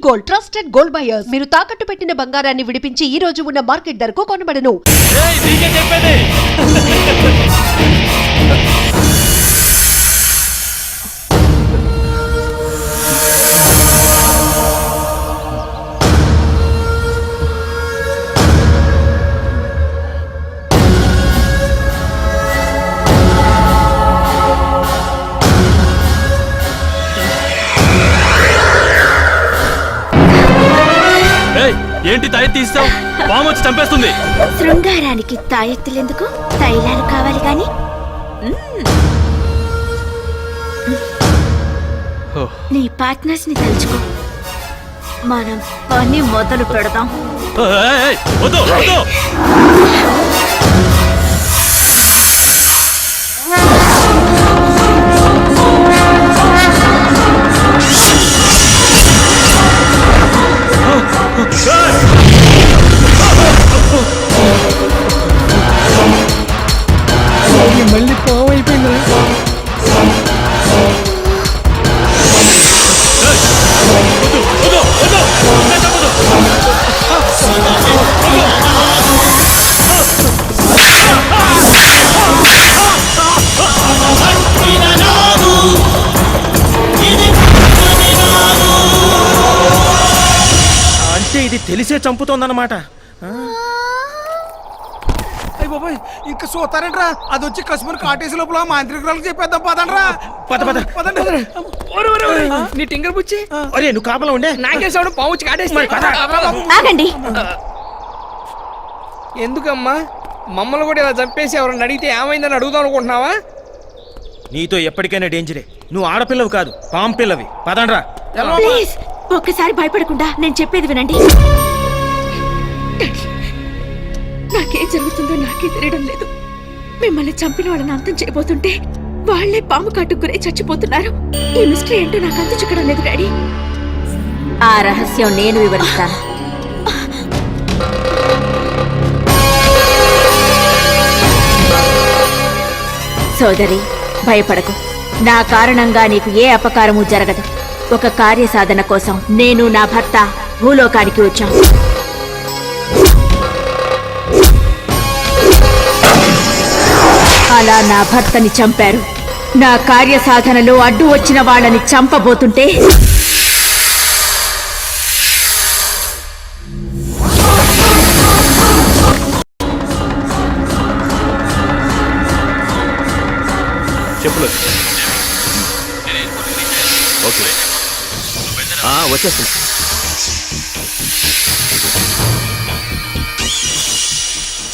Gold, trusted gold buyers. మీరు తాకట్టు పెట్టిన బంగారాన్ని విడిపించి ఈ రోజు ఉన్న మార్కెట్ ధరకు కొనబడను. ఏంటి తాయెత్తు తీస్తావు? పాము వచ్చి చంపేస్తుంది. శృంగారానికి తాయెత్తులెందుకు? తైలాలు కావాలి గాని. నీ పార్ట్నర్స్ ని తలుచుకో, మనం పని మొదలు పెడదాం. మళ్ళీ పాము అయిపోయింది. అంటే ఇది తెలిసే చంపుతోందన్నమాట. బాబాయ్ ఇంకా చూస్తారంట్రా, అది వచ్చి కస్టమర్ కాటేసి లోపల మాంత్రికురాలకు చెప్పేద్దాం. పదండ్రా పదండి. నీ టింగర్ బుచ్చి, అరే నువ్వు కాపలా ఉండే, నాకేసాడు పాము వచ్చి కాటేసి. ఆగండి. ఎందుకమ్మా మమ్మల్ని కూడా ఇలా చంపేసి ఎవరన్నా అడిగితే ఏమైందని అడుగుదాం అనుకుంటున్నావా? నీతో ఎప్పటికైనా డేంజరే. నువ్వు ఆడపిల్లవి కాదు, పాము పిల్లవి. పదండ్రా. ప్లీజ్ ఒక్కసారి భయపడకుండా నేను చెప్పేది వినండి. నాకేం జరుగుతుందో నాకే తెలియడం లేదు. మిమ్మల్ని చంపిన వాళ్ళని అంతం చేయబోతుంటే వాళ్లే పాము కాటుకు గురై చచ్చిపోతున్నారు. ఈ మిస్టరీ ఏంటో నాకు అంత చిక్కడం లేదు డాడీ. ఆ రహస్యం నేను వివరిస్తాను. సోదరి, భయపడకు. నా కారణంగా నీకు ఏ అపకారము జరగదు. ఒక కార్యసాధన కోసం నేను నా భర్త భూలోకానికి వచ్చాం. అలా నా భర్తని చంపారు. నా కార్యసాధనలో అడ్డు వచ్చిన వాళ్ళని చంపబోతుంటే చెప్పులు వచ్చేస్తుంది.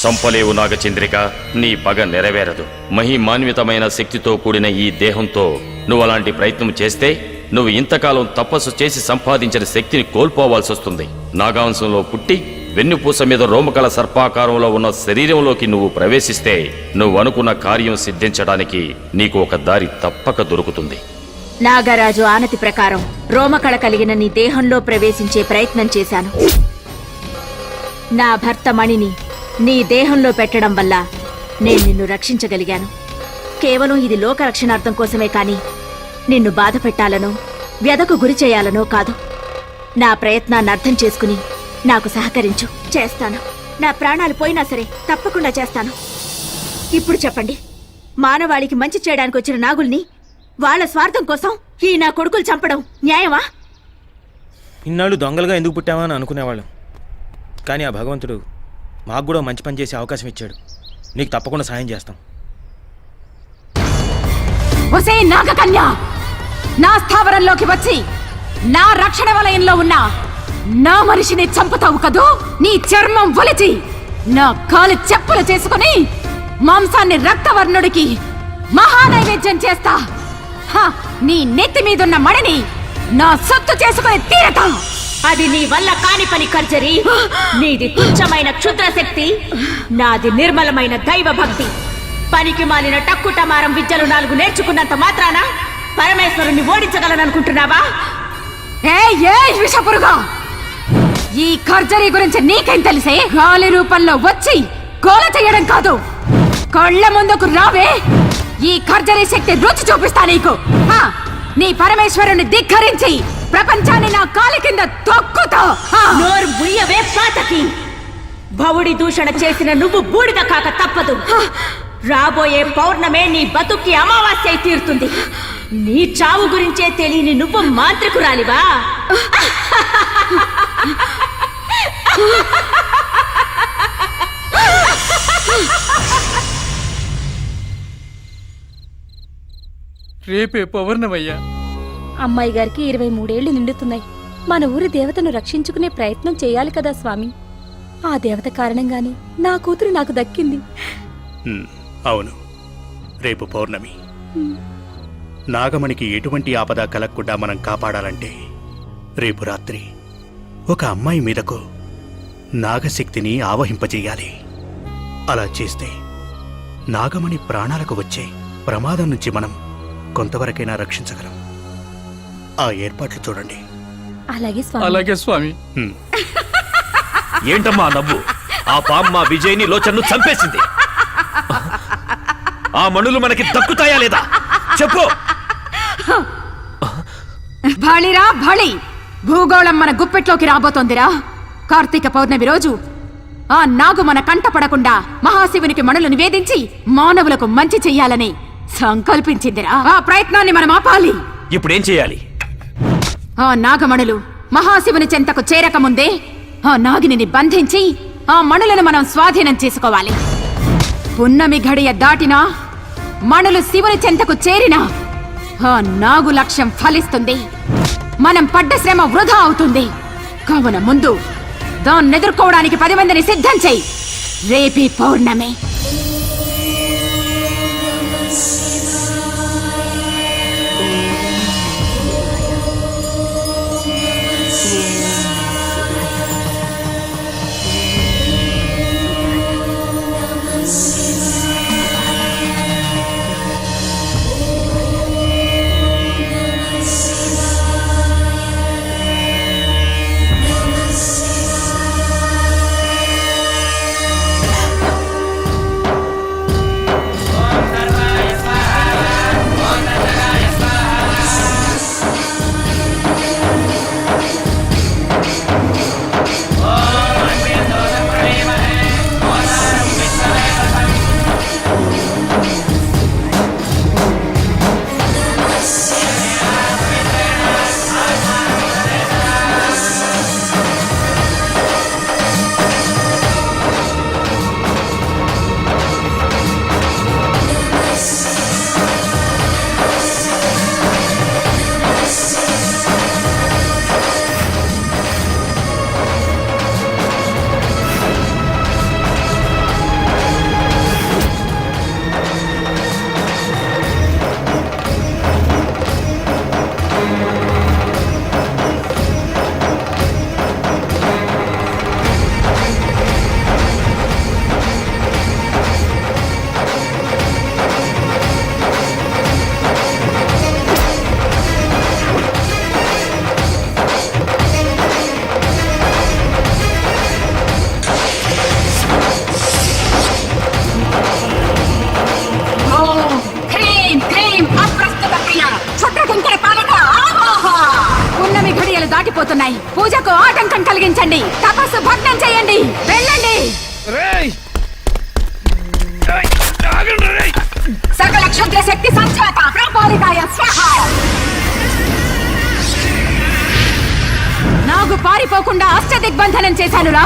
చంపలేవు నాగచంద్రిక, నీ పగ నెరవేరదు. మహిమాన్వితమైన శక్తితో కూడిన ఈ దేహంతో నువ్వు అలాంటి ప్రయత్నం చేస్తే నువ్వు ఇంతకాలం తపస్సు చేసి సంపాదించిన శక్తిని కోల్పోవాల్సి వస్తుంది. నాగాంశంలో పుట్టి వెన్నుపూస మీద రోమకల సర్పాకారంలో ఉన్న శరీరంలోకి నువ్వు ప్రవేశిస్తే నువ్వు అనుకున్న కార్యం సిద్ధించడానికి నీకు ఒక దారి తప్పక దొరుకుతుంది. నాగరాజు ఆనతి ప్రకారం రోమకళ కలిగిన నీ దేహంలో ప్రవేశించే ప్రయత్నం చేశాను. నా భర్త మణిని నీ దేహంలో పెట్టడం వల్ల నేను నిన్ను రక్షించగలిగాను. కేవలం ఇది లోక రక్షణార్థం కోసమే కాని నిన్ను బాధ పెట్టాలనో వ్యధకు గురి చేయాలనో కాదు. నా ప్రయత్నాన్ని అర్థం చేసుకుని నాకు సహకరించు. చేస్తాను. నా ప్రాణాలు పోయినా సరే తప్పకుండా చేస్తాను. ఇప్పుడు చెప్పండి, మానవాళికి మంచి చేయడానికి వచ్చిన నాగుల్ని వాళ్ళ స్వార్థం కోసం ఈ నా కొడుకులు చంపడం న్యాయమా? ఇన్నాళ్ళు దొంగలుగా ఎందుకు పుట్టావా అని అనుకునేవాళ్ళం. కానీ ఆ భగవంతుడు మాకు కూడా మంచి పని చేసే అవకాశం ఇచ్చాడు. నీకు తప్పకుండా సాయం చేస్తాం. ఒసే నాగకన్య, నా స్థావరంలోకి వచ్చి నా రక్షణ వలయంలో ఉన్న నా మనిషిని చంపుతావు కదూ? నీ చర్మం ఒలిచి నా కాలు చెప్పులు చేసుకుని మాంసాన్ని రక్తవర్ణుడికి మహానైవేద్యం చేస్తా. నీ నెత్తి మీదున్న మణిని నా సొత్తు చేసుకుని తీరతా. అది నీ వల్ల కాని పని కర్జరి. నీది తుచ్చమైన క్షుద్ర శక్తి, నాది నిర్మలమైన దైవ భక్తి. పనికి మాలిన టక్కుటమారం విద్యలు 4 నేర్చుకున్నంత మాత్రాన పరమేశ్వరుణ్ణి ఓడించగలననుకుంటున్నావా? విషపురుగా, ఈ కర్జరీ గురించి నీకేం తెలిసే? గాలి రూపంలో వచ్చి గోల చేయడం కాదు, కళ్ళ ముందుకు రావే. ఈ కర్జరీ శక్తి రుచి చూపిస్తా నీకు. నీ పరమేశ్వరుని ధిక్కరించి ప్రపంచాన్ని నా కాలి కింద తొక్కుతా. నోరు ముయ్యవే పాతకి. భవుడి దూషణ చేసిన నువ్వు బూడిద కాక తప్పదు. రాబోయే పౌర్ణమే నీ బతుక్కి అమావాస్య అయి తీరుతుంది. నీ చావు గురించే తెలియని నువ్వు మాంత్రికురాలివా? రేపే పౌర్ణమయ్యా. అమ్మాయి గారికి 23 నిండుతున్నాయి. మన ఊరి దేవతను రక్షించుకునే ప్రయత్నం చేయాలి కదా స్వామి. ఆ దేవత కారణంగానే నా కూతురు నాకు దక్కింది. అవును, రేపు పౌర్ణమి. నాగమణికి ఎటువంటి ఆపద కలగకుండా మనం కాపాడాలంటే రేపు రాత్రి ఒక అమ్మాయి మీదకు నాగశక్తిని ఆవహింపజేయాలి. అలా చేస్తే నాగమణి ప్రాణాలకు వచ్చే ప్రమాదం నుంచి మనం కొంతవరకైనా రక్షించగలం. ఆ ఏర్పాట్లు చూడండి. అలాగే స్వామి. అలాగే స్వామి. ఏంటమ్మా నవ్వు? ఆ పాము మా విజయ్ని లోచన్ను చంపేసింది. ఆ మణులు మనకి దక్కుతాయా లేదా చెప్పు. భళిరా భళి, భూగోళం మన గుప్పెట్లోకి రాబోతోందిరా. కార్తీక పౌర్ణమి రోజు ఆ నాగు మన కంట పడకుండా మహాశివునికి మణులు నివేదించి మానవులకు మంచి చెయ్యాలని సంకల్పించిందిరా. ఆ ప్రయత్నాన్ని మనం ఆపాలి. ఇప్పుడేం చేయాలి? ఆ నాగమణులు మహాశివుని చెంతకు చేరకముందే ఆ నాగిని బంధించి ఆ మణులను మనం స్వాధీనం చేసుకోవాలి. పున్నమి గడియ దాటినా మణులు శివుని చెంతకు చేరినా ఆ నాగు లక్ష్యం ఫలిస్తుంది. మనం పడ్డ శ్రమ వృధా అవుతుంది. కావున ముందు దాన్ని ఎదుర్కోవడానికి 10 మందిని సిద్ధం చెయ్యి. రేపీ పౌర్ణమి. దాటిపోతున్నాయి. పూజకు ఆటంకం కలిగించండి. తపస్సు భగ్నం చేయండి. వెళ్ళండి. సకల క్షుద్ర శక్తి సంచాత ప్రపాలితాయ స్వాహ. నాగు పారిపోకుండా అష్టదిగ్బంధనం చేశానురా.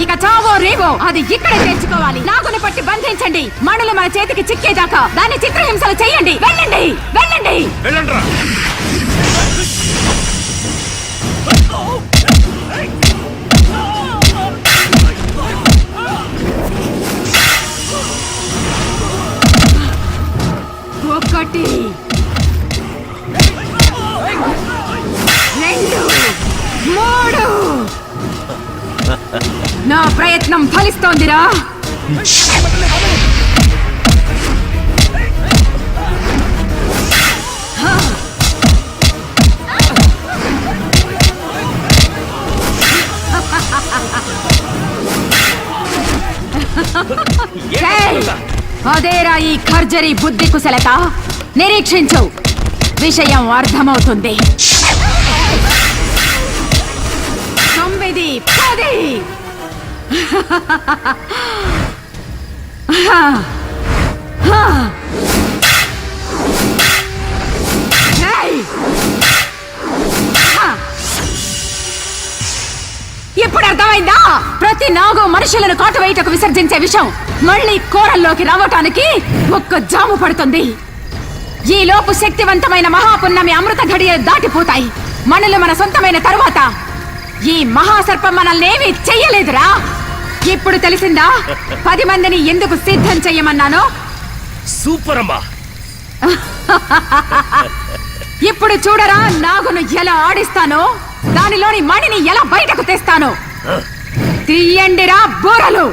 ఇక చావో రేవో అది ఇక్కడే తెచ్చుకోవాలి. నాగుని పట్టి బంధించండి. మణులు మన చేతికి చిక్కేదాకా దాన్ని చిత్రహింసలు చేయండి. వెళ్ళండి, వెళ్ళండి, వెళ్ళండి. ఒకటి, 2, 3. నా ప్రయత్నం ఫలిస్తోందిరా. అదేరా ఈ ఖర్జరీ బుద్ధి కుశలత. నిరీక్షించు, విషయం అర్థమవుతుంది. 9, 10. ఇప్పుడు అర్థమైందా? ప్రతి నాగు మనుషులను కాటువేయటకు విసర్జించే విషయం మళ్ళీ కోరల్లోకి రావటానికి ఒక్క జాము పడుతుంది. ఈ లోపు శక్తివంతమైన మహాపున్నమి అమృత ఘడియలు దాటిపోతాయి. మనలు మన సొంతమైన తరువాత ఈ మహాసర్పం మనల్ని ఏమీ చెయ్యలేదురా. ఇప్పుడు తెలిసిందా 10 మందిని ఎందుకు సిద్ధం చెయ్యమన్నాను? సూపర్ అమ్మా. ఇప్పుడు చూడరా నాగును ఎలా ఆడిస్తానో, దానిలోని మణిని ఎలా బయటకు తెస్తానో. తీయండిరా బోరలు.